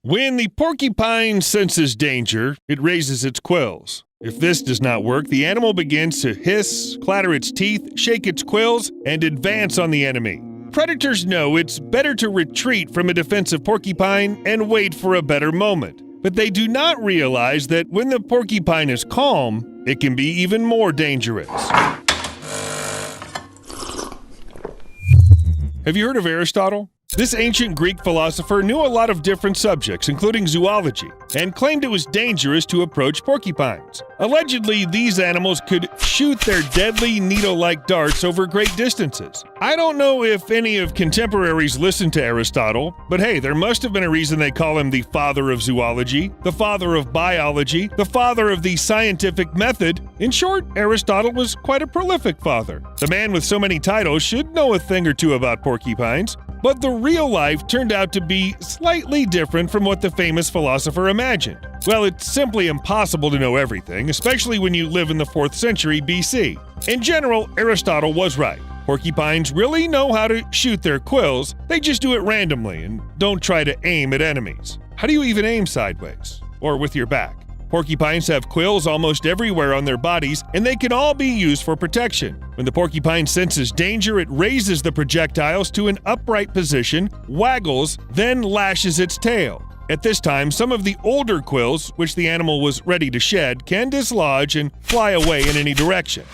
When the porcupine senses danger, it raises its quills. If this does not work, the animal begins to hiss, clatter its teeth, shake its quills, and advance on the enemy. Predators know it's better to retreat from a defensive porcupine and wait for a better moment. But they do not realize that when the porcupine is calm, it can be even more dangerous. Have you heard of Aristotle? This ancient Greek philosopher knew a lot of different subjects, including zoology, and claimed it was dangerous to approach porcupines. Allegedly, these animals could shoot their deadly needle-like darts over great distances. I don't know if any of contemporaries listened to Aristotle, but hey, there must have been a reason they call him the father of zoology, the father of biology, the father of the scientific method. In short, Aristotle was quite a prolific father. The man with so many titles should know a thing or two about porcupines. But the real life turned out to be slightly different from what the famous philosopher imagined. Well, it's simply impossible to know everything, especially when you live in the 4th century BC. In general, Aristotle was right. Porcupines really know how to shoot their quills, they just do it randomly and don't try to aim at enemies. How do you even aim sideways? Or with your back? Porcupines have quills almost everywhere on their bodies, and they can all be used for protection. When the porcupine senses danger, it raises the projectiles to an upright position, waggles, then lashes its tail. At this time, some of the older quills, which the animal was ready to shed, can dislodge and fly away in any direction.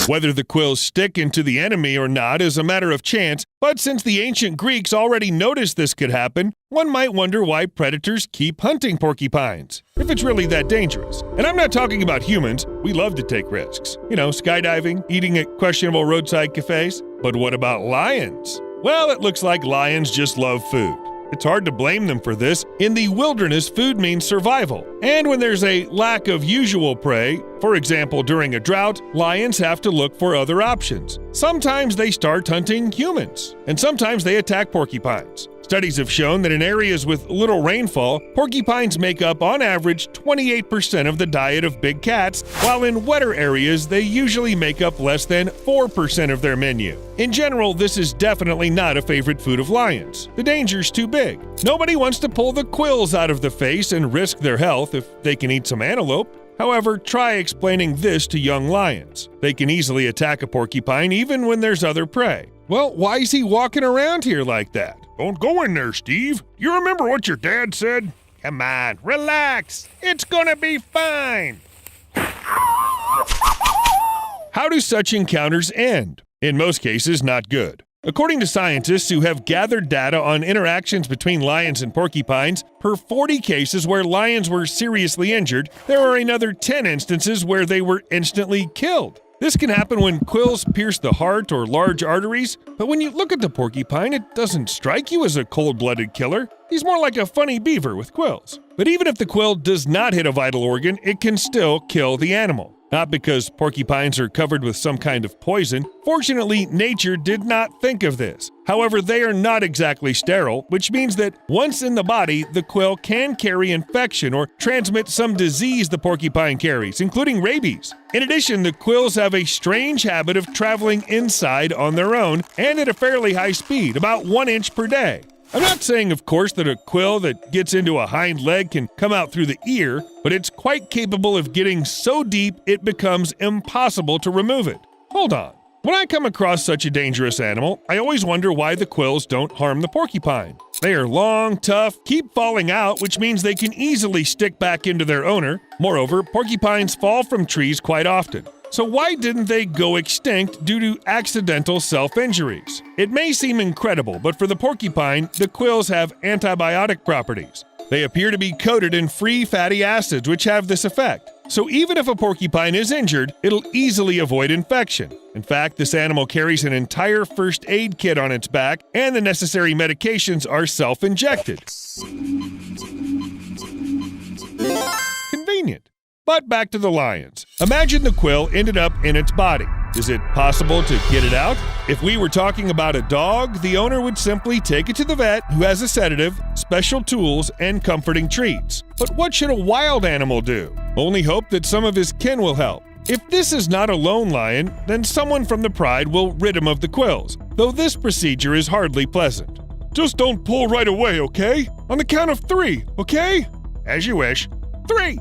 Whether the quills stick into the enemy or not is a matter of chance, but since the ancient Greeks already noticed this could happen, one might wonder why predators keep hunting porcupines, if it's really that dangerous. And I'm not talking about humans, we love to take risks. You know, skydiving, eating at questionable roadside cafes. But what about lions? Well, it looks like lions just love food. It's hard to blame them for this. In the wilderness, food means survival. And when there's a lack of usual prey, for example during a drought, lions have to look for other options. Sometimes they start hunting humans, and sometimes they attack porcupines. Studies have shown that in areas with little rainfall, porcupines make up on average 28% of the diet of big cats, while in wetter areas they usually make up less than 4% of their menu. In general, this is definitely not a favorite food of lions. The danger's too big. Nobody wants to pull the quills out of the face and risk their health if they can eat some antelope. However, try explaining this to young lions. They can easily attack a porcupine even when there's other prey. Well, why is he walking around here like that? Don't go in there, Steve. You remember what your dad said? Come on, relax. It's gonna be fine. How do such encounters end? In most cases, not good. According to scientists who have gathered data on interactions between lions and porcupines, per 40 cases where lions were seriously injured, there are another 10 instances where they were instantly killed. This can happen when quills pierce the heart or large arteries, but when you look at the porcupine, it doesn't strike you as a cold-blooded killer. He's more like a funny beaver with quills. But even if the quill does not hit a vital organ, it can still kill the animal. Not because porcupines are covered with some kind of poison. Fortunately, nature did not think of this. However, they are not exactly sterile, which means that once in the body, the quill can carry infection or transmit some disease the porcupine carries, including rabies. In addition, the quills have a strange habit of traveling inside on their own and at a fairly high speed, about 1 inch per day. I'm not saying, of course, that a quill that gets into a hind leg can come out through the ear, but it's quite capable of getting so deep it becomes impossible to remove it. Hold on. When I come across such a dangerous animal, I always wonder why the quills don't harm the porcupine. They are long, tough, keep falling out, which means they can easily stick back into their owner. Moreover, porcupines fall from trees quite often. So why didn't they go extinct due to accidental self-injuries? It may seem incredible, but for the porcupine, the quills have antibiotic properties. They appear to be coated in free fatty acids, which have this effect. So even if a porcupine is injured, it'll easily avoid infection. In fact, this animal carries an entire first aid kit on its back, and the necessary medications are self-injected. Convenient. But back to the lions. Imagine the quill ended up in its body. Is it possible to get it out? If we were talking about a dog, the owner would simply take it to the vet, who has a sedative, special tools, and comforting treats. But what should a wild animal do? Only hope that some of his kin will help. If this is not a lone lion, then someone from the pride will rid him of the quills, though this procedure is hardly pleasant. Just don't pull right away, okay? On the count of 3, okay? As you wish. 3!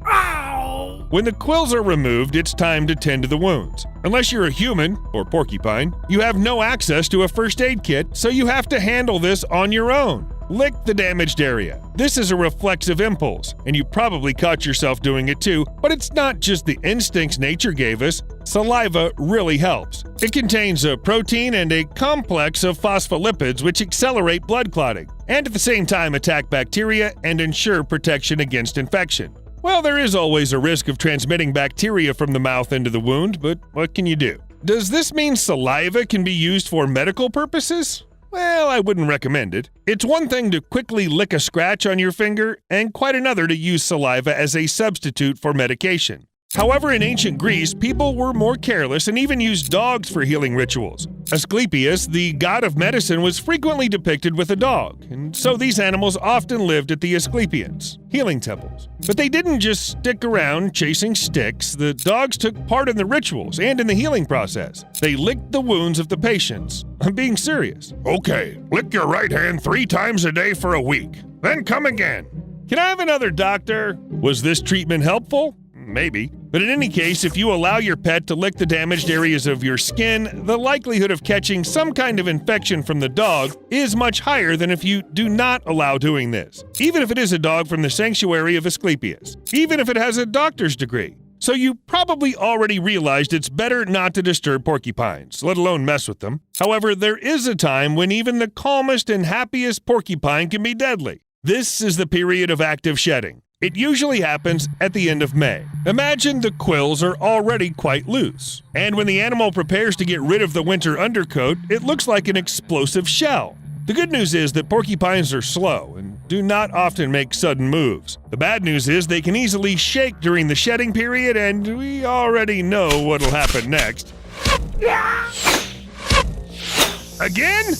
Ow! When the quills are removed, it's time to tend to the wounds. Unless you're a human, or porcupine, you have no access to a first aid kit, so you have to handle this on your own. Lick the damaged area. This is a reflexive impulse, and you probably caught yourself doing it too, but it's not just the instincts nature gave us. Saliva really helps. It contains a protein and a complex of phospholipids which accelerate blood clotting, and at the same time attack bacteria and ensure protection against infection. Well, there is always a risk of transmitting bacteria from the mouth into the wound, but what can you do? Does this mean saliva can be used for medical purposes? Well, I wouldn't recommend it. It's one thing to quickly lick a scratch on your finger, and quite another to use saliva as a substitute for medication. However, in ancient Greece, people were more careless and even used dogs for healing rituals. Asclepius, the god of medicine, was frequently depicted with a dog, and so these animals often lived at the Asclepians, healing temples. But they didn't just stick around chasing sticks. The dogs took part in the rituals and in the healing process. They licked the wounds of the patients. I'm being serious. Okay, lick your right hand 3 times a day for a week. Then come again. Can I have another, doctor? Was this treatment helpful? Maybe. But in any case, if you allow your pet to lick the damaged areas of your skin, the likelihood of catching some kind of infection from the dog is much higher than if you do not allow doing this, even if it is a dog from the sanctuary of Asclepius, even if it has a doctor's degree. So you probably already realized it's better not to disturb porcupines, let alone mess with them. However, there is a time when even the calmest and happiest porcupine can be deadly. This is the period of active shedding. It usually happens at the end of May. Imagine the quills are already quite loose, and when the animal prepares to get rid of the winter undercoat, it looks like an explosive shell. The good news is that porcupines are slow and do not often make sudden moves. The bad news is they can easily shake during the shedding period, and we already know what'll happen next. Again?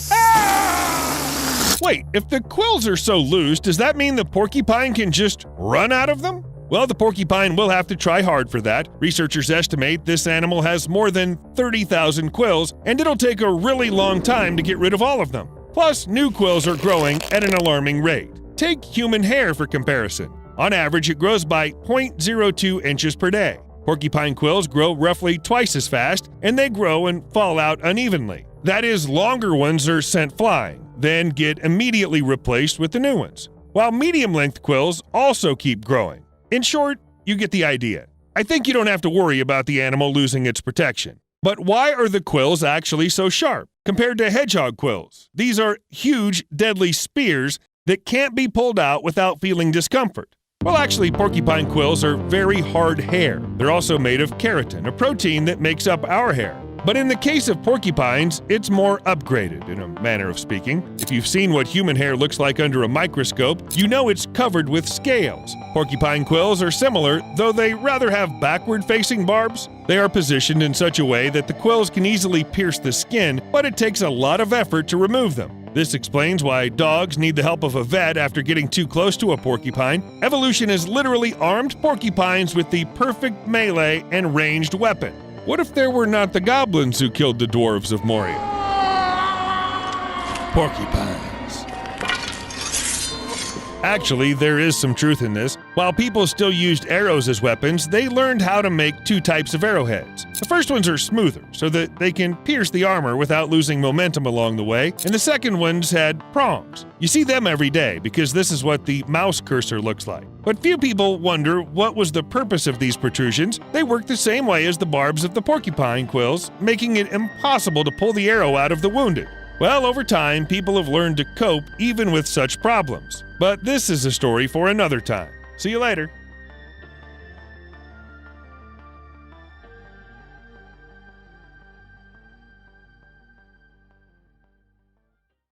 Wait, if the quills are so loose, does that mean the porcupine can just run out of them? Well, the porcupine will have to try hard for that. Researchers estimate this animal has more than 30,000 quills, and it'll take a really long time to get rid of all of them. Plus, new quills are growing at an alarming rate. Take human hair for comparison. On average, it grows by 0.02 inches per day. Porcupine quills grow roughly twice as fast, and they grow and fall out unevenly. That is, longer ones are sent flying, then get immediately replaced with the new ones, while medium-length quills also keep growing. In short, you get the idea. I think you don't have to worry about the animal losing its protection. But why are the quills actually so sharp compared to hedgehog quills? These are huge, deadly spears that can't be pulled out without feeling discomfort. Well, actually, porcupine quills are very hard hair. They're also made of keratin, a protein that makes up our hair. But in the case of porcupines, it's more upgraded, in a manner of speaking. If you've seen what human hair looks like under a microscope, you know it's covered with scales. Porcupine quills are similar, though they rather have backward-facing barbs. They are positioned in such a way that the quills can easily pierce the skin, but it takes a lot of effort to remove them. This explains why dogs need the help of a vet after getting too close to a porcupine. Evolution has literally armed porcupines with the perfect melee and ranged weapon. What if there were not the goblins who killed the dwarves of Moria? Porcupines. Actually, there is some truth in this. While people still used arrows as weapons, they learned how to make 2 types of arrowheads. The first ones are smoother, so that they can pierce the armor without losing momentum along the way, and the second ones had prongs. You see them every day because this is what the mouse cursor looks like. But few people wonder what was the purpose of these protrusions. They work the same way as the barbs of the porcupine quills, making it impossible to pull the arrow out of the wounded. Well, over time, people have learned to cope even with such problems. But this is a story for another time. See you later.